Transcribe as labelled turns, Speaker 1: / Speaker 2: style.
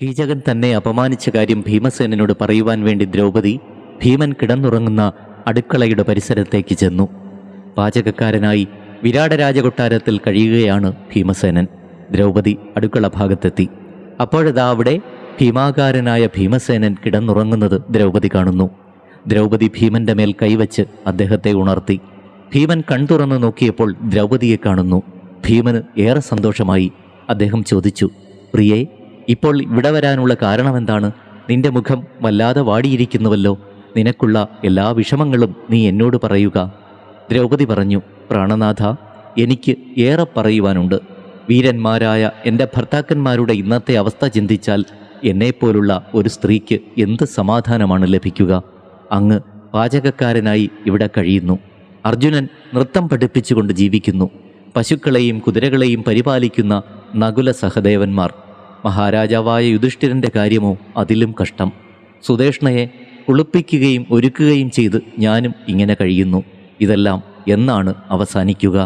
Speaker 1: കീചകൻ തന്നെ അപമാനിച്ച കാര്യം ഭീമസേനനോട് പറയുവാൻ വേണ്ടി ദ്രൗപദി ഭീമൻ കിടന്നുറങ്ങുന്ന അടുക്കളയുടെ പരിസരത്തേക്ക് ചെന്നു. പാചകക്കാരനായി വിരാട രാജകൊട്ടാരത്തിൽ കഴിയുകയാണ് ഭീമസേനൻ. ദ്രൗപദി അടുക്കള ഭാഗത്തെത്തി. അപ്പോഴതാ അവിടെ ഭീമാകാരനായ ഭീമസേനൻ കിടന്നുറങ്ങുന്നത് ദ്രൗപദി കാണുന്നു. ദ്രൗപദി ഭീമന്റെ മേൽ കൈവച്ച് അദ്ദേഹത്തെ ഉണർത്തി. ഭീമൻ കൺതുറന്ന് നോക്കിയപ്പോൾ ദ്രൗപദിയെ കാണുന്നു. ഭീമന് ഏറെ സന്തോഷമായി. അദ്ദേഹം ചോദിച്ചു, പ്രിയേ, ഇപ്പോൾ ഇവിടെ വരാനുള്ള കാരണമെന്താണ്? നിന്റെ മുഖം വല്ലാതെ വാടിയിരിക്കുന്നുവല്ലോ. നിനക്കുള്ള എല്ലാ വിഷമങ്ങളും നീ എന്നോട് പറയുക. ദ്രൗപദി പറഞ്ഞു, പ്രാണനാഥ, എനിക്ക് ഏറെ പറയുവാനുണ്ട്. വീരന്മാരായ എൻ്റെ ഭർത്താക്കന്മാരുടെ ഇന്നത്തെ അവസ്ഥ ചിന്തിച്ചാൽ എന്നെപ്പോലുള്ള ഒരു സ്ത്രീക്ക് എന്ത് സമാധാനമാണ് ലഭിക്കുക? അങ്ങ് പാചകക്കാരനായി ഇവിടെ കഴിയുന്നു. അർജുനൻ നൃത്തം പഠിപ്പിച്ചുകൊണ്ട് ജീവിക്കുന്നു. പശുക്കളെയും കുതിരകളെയും പരിപാലിക്കുന്ന നകുല സഹദേവന്മാർ. മഹാരാജാവായ യുധിഷ്ഠിരൻ്റെ കാര്യമോ അതിലും കഷ്ടം. സുദേഷ്ണയെ കുളിപ്പിക്കുകയും ഒരുക്കുകയും ചെയ്ത് ഞാനും ഇങ്ങനെ കഴിയുന്നു. ഇതെല്ലാം എന്നാണ് അവസാനിക്കുക?